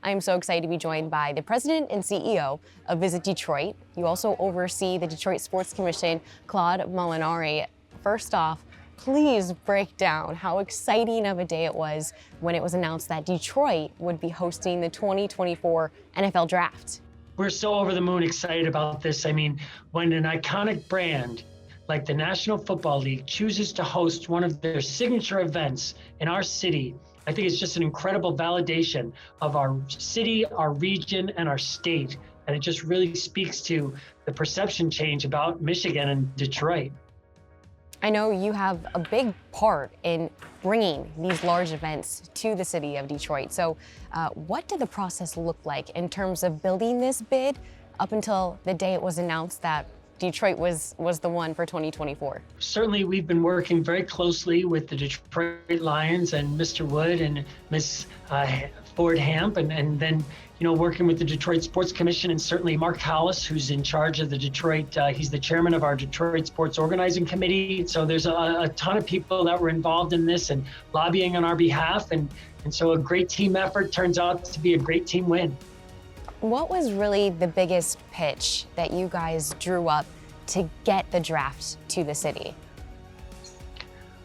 I am so excited to be joined by the president and CEO of Visit Detroit. You also oversee the Detroit Sports Commission, Claude Molinari. First off, please break down how exciting of a day it was when it was announced that Detroit would be hosting the 2024 NFL Draft. We're so over the moon excited about this. I mean, when an iconic brand like the National Football League chooses to host one of their signature events in our city, I think it's just an incredible validation of our city, our region, and our state. And it just really speaks to the perception change about Michigan and Detroit. I know you have a big part in bringing these large events to the city of Detroit. So what did the process look like in terms of building this bid up until the day it was announced that Detroit was the one for 2024? Certainly, we've been working very closely with the Detroit Lions and Mr. Wood and Miss Ford Hamp, and then working with the Detroit Sports Commission, and certainly Mark Hallis, who's in charge of the Detroit. He's the chairman of our Detroit Sports Organizing Committee. So there's a ton of people that were involved in this and lobbying on our behalf, and so a great team effort turns out to be a great team win. What was really the biggest pitch that you guys drew up to get the draft to the city?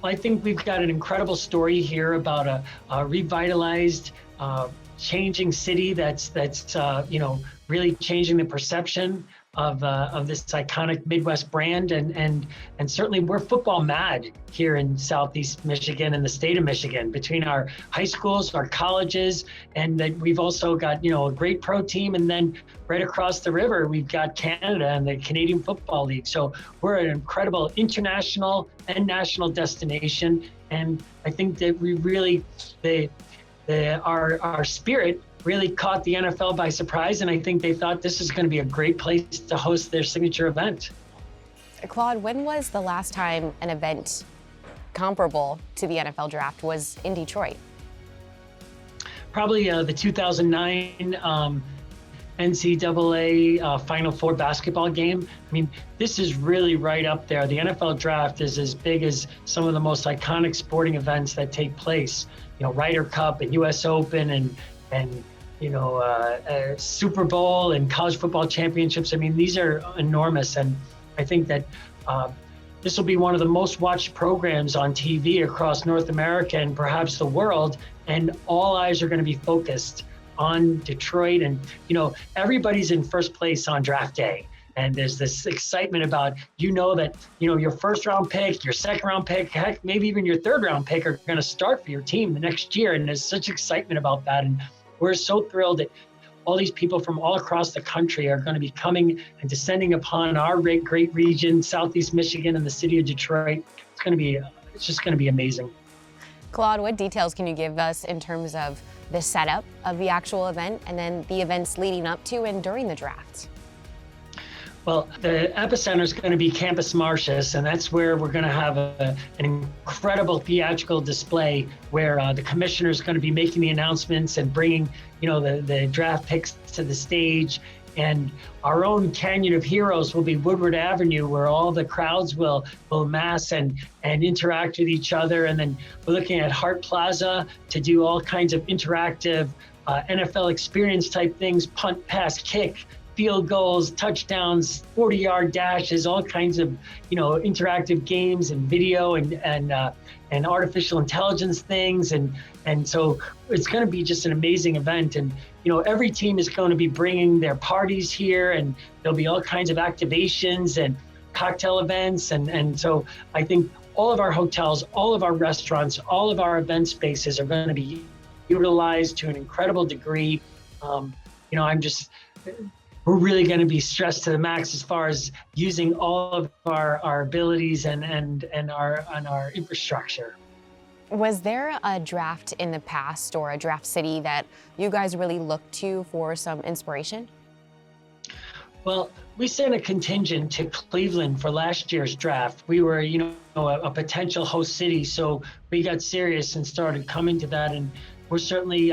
Well, I think we've got an incredible story here about a revitalized, changing city that's really changing the perception of this iconic Midwest brand, and certainly we're football mad here in Southeast Michigan and the state of Michigan, between our high schools, our colleges, and that we've also got a great pro team, and then right across the river we've got Canada and the Canadian Football League. So we're an incredible international and national destination, and I think that we really our spirit really caught the NFL by surprise, and I think they thought this is going to be a great place to host their signature event. Claude, when was the last time an event comparable to the NFL Draft was in Detroit? Probably the 2009 NCAA Final Four basketball game. I mean, this is really right up there. The NFL Draft is as big as some of the most iconic sporting events that take place. Ryder Cup and U.S. Open and Super Bowl and college football championships. I mean, these are enormous, and I think that this will be one of the most watched programs on TV across North America and perhaps the world, and all eyes are going to be focused on Detroit. And everybody's in first place on draft day, and there's this excitement about that your first round pick, your second round pick, heck, maybe even your third round pick are going to start for your team the next year, and there's such excitement about that. And we're so thrilled that all these people from all across the country are going to be coming and descending upon our great region, Southeast Michigan and the city of Detroit. It's just going to be amazing. Claude, what details can you give us in terms of the setup of the actual event and then the events leading up to and during the draft? Well, the epicenter is going to be Campus Martius, and that's where we're going to have an incredible theatrical display where the commissioner is going to be making the announcements and bringing, the draft picks to the stage. And our own Canyon of Heroes will be Woodward Avenue, where all the crowds will mass and interact with each other. And then we're looking at Hart Plaza to do all kinds of interactive NFL experience type things: punt, pass, kick, field goals, touchdowns, 40-yard dashes, all kinds of interactive games and video and artificial intelligence things, and so it's going to be just an amazing event. And every team is going to be bringing their parties here, and there'll be all kinds of activations and cocktail events, and so I think all of our hotels, all of our restaurants, all of our event spaces are going to be utilized to an incredible degree. We're really going to be stressed to the max as far as using all of our abilities and our infrastructure. Was there a draft in the past or a draft city that you guys really looked to for some inspiration? Well, we sent a contingent to Cleveland for last year's draft. We were, a potential host city, so we got serious and started coming to that, and we're certainly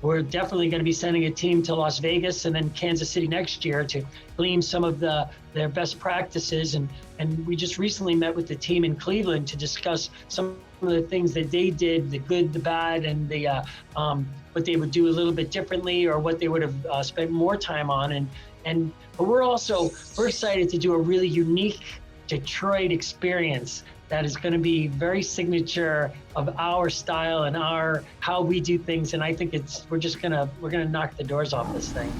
we're definitely going to be sending a team to Las Vegas and then Kansas City next year to glean some of their best practices. And we just recently met with the team in Cleveland to discuss some of the things that they did, the good, the bad, and the what they would do a little bit differently, or what they would have spent more time on. But we're excited to do a really unique Detroit experience that is going to be very signature of our style and how we do things. And I think we're gonna knock the doors off this thing.